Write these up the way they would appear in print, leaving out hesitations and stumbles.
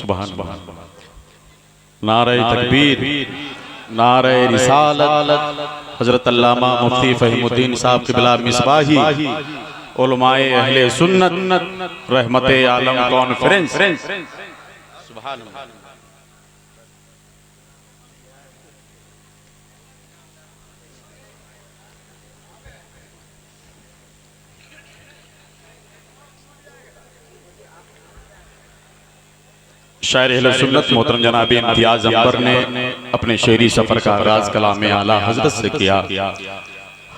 सुभान अल्लाह। नारे तकबीर, नारे रिसालत। हजरत अल्लामा मुफ्ती फहीमुद्दीन साहब क़िबला मिसबाही उलमाए अहले सुन्नत रहमते आलम कॉन्फ्रेंस। सुभान अल्लाह। शायर अहले सुन्नत मोहतरम जनाब इम्तियाज अंबर ने अपने शेरी सफर का आगाज कलाम आला हजरत से किया।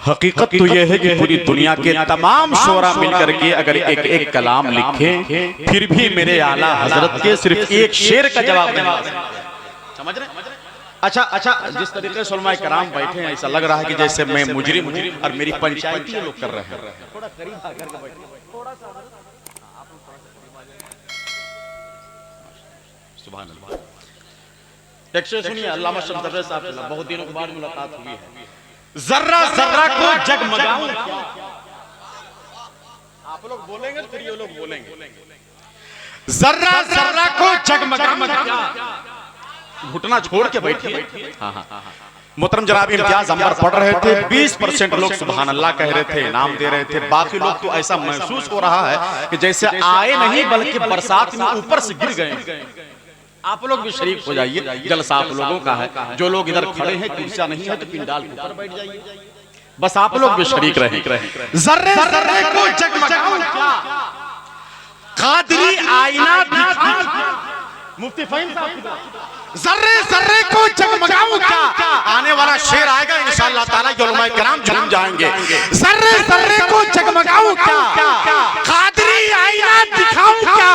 हकीकत तो यह है कि पूरी दुनिया के तमाम शोरा मिलकर के अगर एक एक कलाम लिखें फिर भी मेरे आला हजरत के सिर्फ एक शेर का जवाब नहीं। समझ रहे? अच्छा, जिस तरीके से उलमाए कराम बैठे हैं ऐसा लग रहा है कि जैसे मैं मुजरिम हूं और मेरी पंचायती लोग कर रहे हैं। थोड़ा करीब आकर के बैठे, थोड़ा सा। सुभान अल्लाह। एक शेर सुनिए अल्लामा शमस साहब के, बहुत दिनों के बाद मुलाकात हुई है। जर्रा जर्रा को जगमगाऊं क्या? आप लोग बोलेंगे फिर ये लोग बोलेंगे। जर्रा जर्रा को जगमगाऊं क्या? घुटना छोड़ के बैठिए। हाँ। मोहतरम जनाब इम्तियाज अंबर पढ़ रहे थे, 20% लोग सुभान अल्लाह कह रहे थे, इनाम दे रहे थे। बाकी लोग तो ऐसा महसूस हो रहा है कि जैसे आए नहीं बल्कि बरसात में ऊपर से गिर गए। आप लोग भी शरीक हो जाइए, जलसा आप लोगों का है। जो लोग इधर खड़े हैं कुर्सियां नहीं है तो पिंडाल के ऊपर बैठ जाइए, बस आप लोग भी शरीक रहें। जर्रे जर्रे को जगमगाऊं क्या? कादरी आईना दिखा। मुफ्ती फहीम साहब, जर्रे जर्रे को जगमगाऊं क्या? आने वाला शेर आएगा इंशाअल्लाह ताला, उलमाए किराम झूम जाएंगे। जर्रे जर्रे को जगमगाऊं क्या? कादरी आईना दिखाऊं क्या?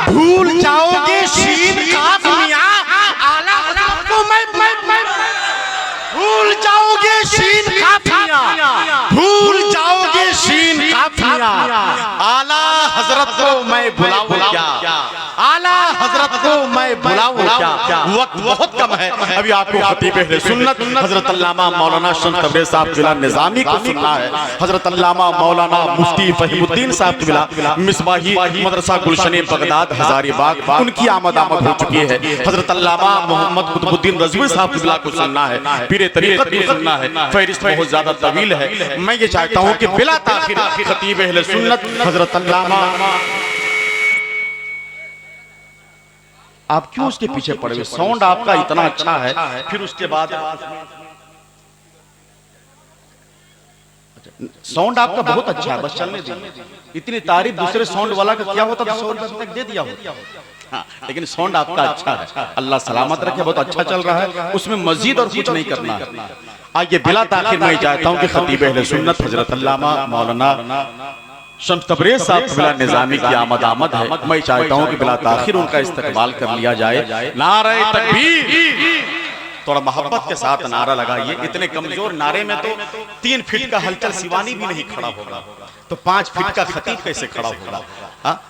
भूल जाओगे शीन काफ मियां आला हजरत को मैं भूल जाओगे शीन काफ मियां, भूल जाओगे शीन काफ मियां। आला हजरत को मैं बुलाऊं क्या? आला हजरत को मैं बुलाऊं क्या? वक्त बहुत कम है, अभी आपको खतीब अहले सुन्नत हजरत अल्लामा मौलाना शम्स तबरेज़ साहब क़िबला निज़ामी को सुनना है। हजरत अल्लामा मौलाना मुफ्ती फहीमुद्दीन साहब क़िबला मिसबाही मदरसा गुलशन बगदाद हजारीबाग, उनकी आमद हो चुकी है। हजरत अल्लामा मोहम्मद कुतुबुद्दीन रज़वी साहब क़िबला को सुनना है, पीरे तरीक़त को सुनना है। फहरिस्त बहुत ज्यादा तवील है, मैं ये चाहता हूँ कि बिला ताखिर खतीब अहले सुन्नत हजरत अल्लामा। आप क्यों उसके पीछे पड़े हुए? साउंड आपका इतना अच्छा है, फिर उसके बाद साउंड आपका बहुत अच्छा है, बस चलने दीजिए। इतनी तारीफ दूसरे साउंड वाला का क्या होता तो 100 रुपए तक दे दिया होता। हाँ, लेकिन साउंड आपका अच्छा है, अल्लाह सलामत रखे, बहुत अच्छा चल रहा है, उसमें मजीद और कुछ नहीं करना है। आइए बिला ताखिर मैं चाहता हूँ कि खतीब अहले सुन्नत हजरत अल्लामा मौलाना शम्स तबरेज़ साहब क़िबला निज़ामी की आमद है। मैं चाहता हूँ कि बिला ताखिर उनका इस्तकबाल कर लिया जाए। नारे तकबीर, थोड़ा मोहब्बत के साथ नारा लगाइए। इतने कमजोर नारे में तो 3 फीट का हलचल सिवानी भी नहीं खड़ा होगा, तो 5 फीट का खतीब कैसे खड़ा होगा?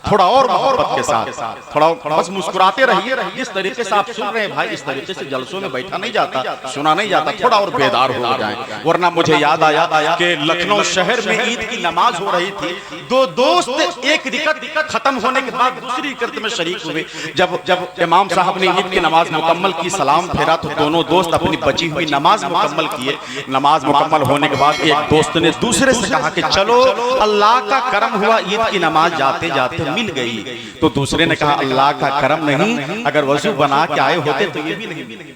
थोड़ा और मोहब्बत के साथ, थोड़ा बस मुस्कुराते रहिए। जिस तरीके से आप सुन रहे हैं भाई, इस तरीके से जलसों में बैठा नहीं जाता, सुना नहीं जाता, थोड़ा और बेदार हो जाएं। वरना मुझे याद आया कि लखनऊ शहर में ईद की नमाज हो रही थी, 2 दोस्त एक रिकत खत्म होने के बाद दूसरी रिकत में शरीक हुए। जब इमाम साहब ने ईद की नमाज मुकम्मल की, सलाम फेरा, तो दोनों दोस्त अपनी बची हुई नमाज मुकम्मल किए। नमाज मुकम्मल होने के बाद एक दोस्त ने दूसरे से कहा कि चलो अल्लाह का करम हुआ, ईद की नमाज जाते जाते मिल गई। तो दूसरे ने कहा अल्लाह का करम नहीं, अगर वजू बना के आए होते तो ये भी नहीं मिली।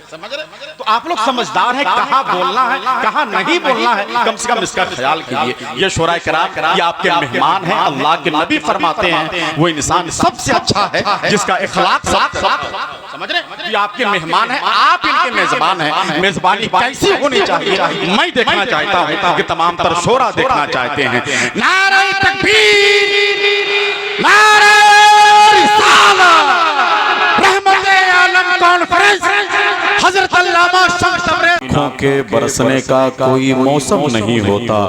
समझ रहे? तो आप लोग समझदार हैं, कहाँ बोलना है कहाँ नहीं बोलना है, कम से कम इसका ख्याल कीजिए। ये शोरा किराम, ये आपके मेहमान हैं। अल्लाह के नबी फरमाते हैं वो इंसान सबसे अच्छा है जिसका इखलाक समझ रहे? ये आपके मेहमान हैं, आप इनके मेजबान हैं। मेजबानी कैसी होनी चाहिए मैं देखना चाहता हूँ कि तमाम तर शोरा देखना चाहते हैं। नारे तकबीर, नारे रिसालत, रहमते आलम कॉन्फ्रेंस हजरत अल्लामा शम्स तबरेज़। आँखों के बरसने का कोई मौसम नहीं होता।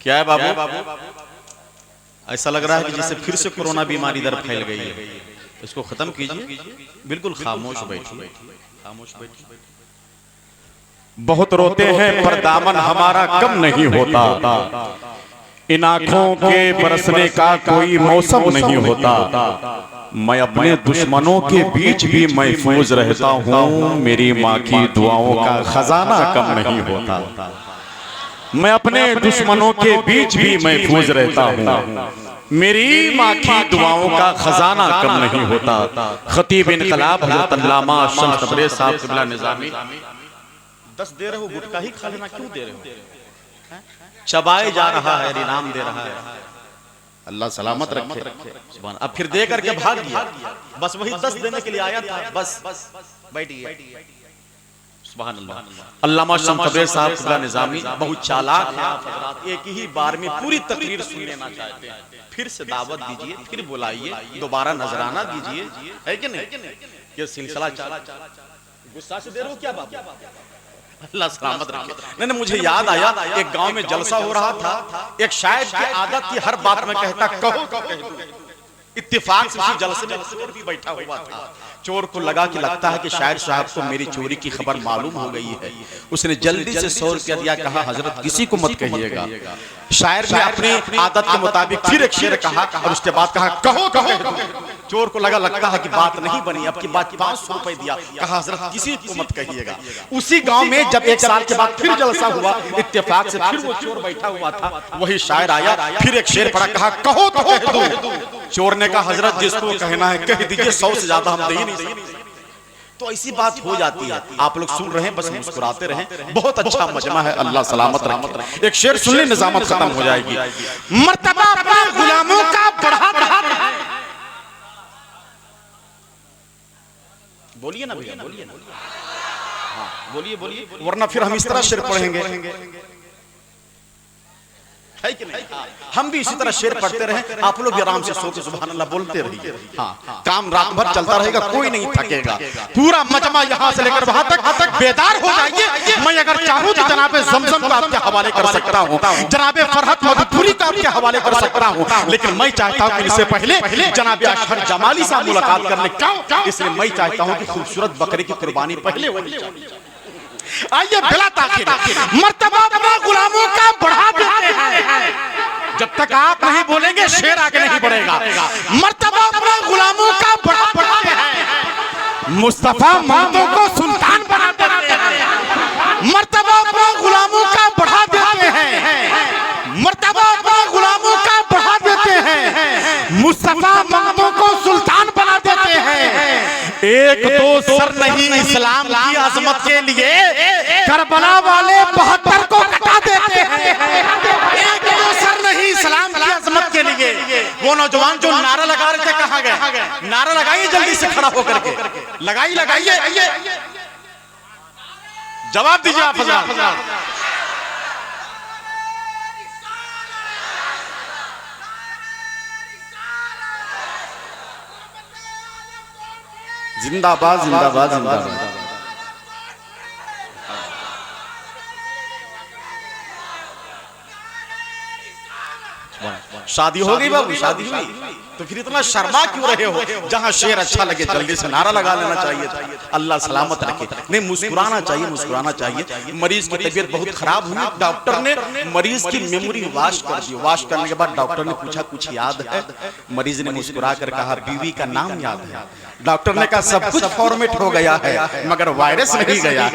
क्या है बाबू? ऐसा लग रहा है कि जैसे फिर से कोरोना बीमारी इधर फैल गई है, इसको खत्म कीजिए। बिल्कुल खामोश बैठिए, खामोश बैठिए। बहुत रोते हैं पर दामन हमारा कम नहीं होता। इन आंखों के बरसने का कोई मौसम नहीं होता, मैं अपने दुश्मनों के बीच भी महफूज रहता हूँ, मेरी माँ की दुआओं का खजाना कम नहीं होता। मैं अपने दुश्मनों के बीच भी महफूज रहता हूँ, मेरी माँ की दुआओं का खजाना कम नहीं होता। खतीब इनकलाब हज़रत अल्लामा शम्स तबरेज़ साहब क़िबला निज़ामी 10 दे रहे हो, गुटखा ही खा लेना क्यों दे रहे हो? चबाए जा रहा है, इनाम दे रहा है, अल्लाह सलामत रखे। सुभान। अब फिर दे करके भाग गया, बस वही 10 देने के लिए आया था, बस बैठ गया। सुभान अल्लाह। अल्लामा शम्स तबरेज़ साहब क़िबला निज़ामी बहुत चालाक है। आप हज़रात एक ही बार में पूरी तकरीर सुन लेना चाहते हैं, फिर से दावत दीजिए, फिर बुलाइए, दोबारा नजराना दीजिए, है कि नहीं? ये सिलसिला चला। गुस्सा से दे रहे हो क्या बाबा? अल्लाह सलामत रखे। नहीं, मुझे याद आया, एक गांव में जलसा हो रहा था, एक शायर की आदत थी हर बात में कहता कहो तो कह दूं। इत्तेफाक से उसी जलसे में चोर भी बैठा हुआ था। चोर को लगा कि लगता है कि शायर साहब को मेरी चोरी की खबर मालूम हो गई है। उसने जल्दी से 100 रुपया दिया, कहा हजरत किसी को मत कहिएगा। शायर ने अपनी आदत के मुताबिक फिर एक शेर कहा और उसके बाद कहा कहो कहो। चोर को लगता है कि बात नहीं बनी, अब की बात 500 रुपए दिया, कहा हजरत किसी को मत कहिएगा। उसी गांव में जब 1 साल के बाद फिर जलसा हुआ, इत्तेफाक से फिर वो चोर बैठा हुआ था, वही शायर आया, फिर एक शेर पढ़ा, कहा कहो तो कह दूं। चोर ने कहा हजरत जिसको कहना है कह दीजिए, 100 से ज्यादा हम दे ही नहीं सकते। तो ऐसी बात हो जाती है। आप लोग सुन रहे हैं, बस मुस्कुराते रहें। बहुत अच्छा मजमा है, अल्लाह सलामत रखे। एक शेर सुन ले, निजामत खत्म हो जाएगी। मर्तबा अपने गुलामों का बढ़ा बढ़ा। बोलिए ना भैया, बोलिए ना, हाँ बोलिए बोलिए, वरना फिर हम इस तरह शेर पढ़ेंगे, है कि नहीं? हम भी इसी तरह शेर पढ़ते रहे, आप लोग आराम से सो के सुभान अल्लाह बोलते रहिए। हाँ, काम रात भर चलता रहेगा, कोई नहीं थकेगा। पूरा मजमा यहाँ से लेकर वहां तक बेदार हो जाइए। मैं अगर चाहूँ तो जनाबे ज़मज़म को आपके हवाले कर सकता हूँ, जनाबे फरहत मधुपुरी का आपके हवाले कर सकता हूँ, लेकिन मैं चाहता हूँ कि इससे पहले जनाबे अशहर जमाली से मुलाकात कर ले। क्यों? इसलिए मैं चाहता हूँ कि खूबसूरत बकरे की कुर्बानी पहले होनी चाहिए। आइए बिला ताखिर मर्तबा अपने गुलामों का बढ़ा देते हैं। जब तक आप नहीं बोलेंगे शेर आगे नहीं बढ़ेगा। मर्तबा अपने गुलामों का बढ़ाते हैं, मुस्तफा मर्दों को सुल्तान बना देते हैं। मर्तबा अपने गुलामों का बढ़ा देते हैं, मर्तबा अपने गुलामों का बढ़ा देते हैं, मुस्तफा मर्दों को सुल्तान बना देते हैं। एक दो सर नहीं इस्लाम की अजमत के लिए करबला वाले 72 को कटा देते हैं। एक दो सर नहीं इस्लाम की अजमत के लिए। वो नौजवान जो नारा लगा रहे थे कहाँ गए? नारा लगाइए जल्दी से खड़ा होकर के, लगाइए, जवाब दीजिए आप हज़रात। जिंदाबाद जिंदाबाद जिंदाबाद। शादी हो गई बाबू, शादी हुई, तो फिर इतना शर्मा क्यों रहे हो? जहां शेर अच्छा लगे जल्दी से नारा लगा लेना चाहिए। अल्लाह सलामत रखे। नहीं, मुस्कुराना चाहिए, मुस्कुराना चाहिए। मरीज की तबीयत बहुत खराब हुई, डॉक्टर ने मरीज की मेमोरी वॉश कर दी। वॉश करने के बाद डॉक्टर ने पूछा कुछ याद है? मरीज ने मुस्कुरा कर कहा बीवी का नाम याद है। डॉक्टर ने कहा सब कुछ फॉर्मेट हो गया है मगर वायरस नहीं गया।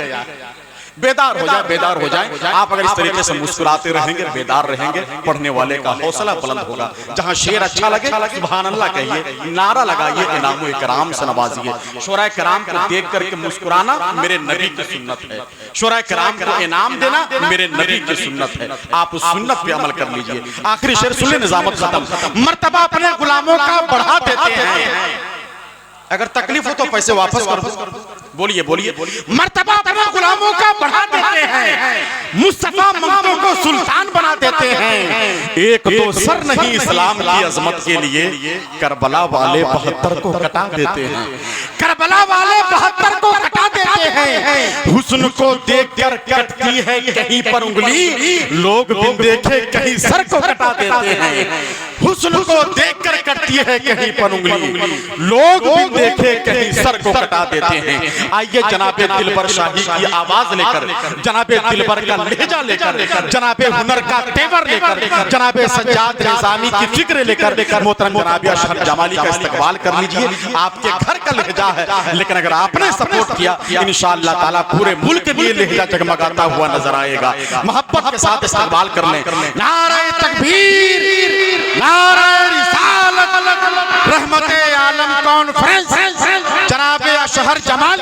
बेदार हो जाए, बेदार हो जाए। आप अगर इस तरीके से मुस्कुराते रहेंगे, बेदार रहेंगे, पढ़ने वाले का हौसला बुलंद होगा। जहां शेर अच्छा लगे सुभान अल्लाह कहिए, नारा लगाइए, इनाम इकराम से नवाजिए। शोरा कराम को देख करके मुस्कुराना मेरे नबी की सुन्नत है। शोरा कराम को इनाम देना मेरे नबी की सुन्नत है। आप उस सुन्नत पे अमल कर लीजिए। आखिरी शेर सुन ले, निजामत खत्म। मर्तबा अपने गुलामों का बढ़ा देते हैं, अगर तकलीफ हो तो पैसे वापस कर दो। बोलिए बोलिए, मर्तबा अपने गुलामों का बढ़ा देते हैं, मुस्तफा मर्दों को सुल्तान बना देते हैं। एक दो सर नहीं इस्लाम की अजमत के लिए करबला वाले 72 को कटा देते हैं। करबला वाले 72 को कटा देते हैं। हुस्न को देखकर कटती है कहीं पर उंगली, लोग भी देखे कहीं सर को कटा देते हैं। हुस्न को देखकर कटती है कहीं पर उंगली, लोग भी देखे कहीं सर को कटा देते हैं। आइए जनाबे दिलबर शाही की आवाज लेकर, जनाबे दिलबर का लहजा लेकर, जनाबे हुनर का तेवर लेकर, जनाबे सज्जाद निजामी की फिक्र लेकर मोहतरम जनाबे अशहर जमाली का इस्तकबाल कर लीजिए। आपके घर का लहजा है, लेकिन अगर आपने सपोर्ट किया इंशाअल्लाह ताला पूरे मुल्क में लहजा जगमगाता हुआ नजर आएगा। मोहब्बत के साथ इस्तकबाल कर लें। नारे तकबीर, नारे रिसालत, रहमते आलम कॉन्फ्रेंस, जनाबे अशहर जमाल।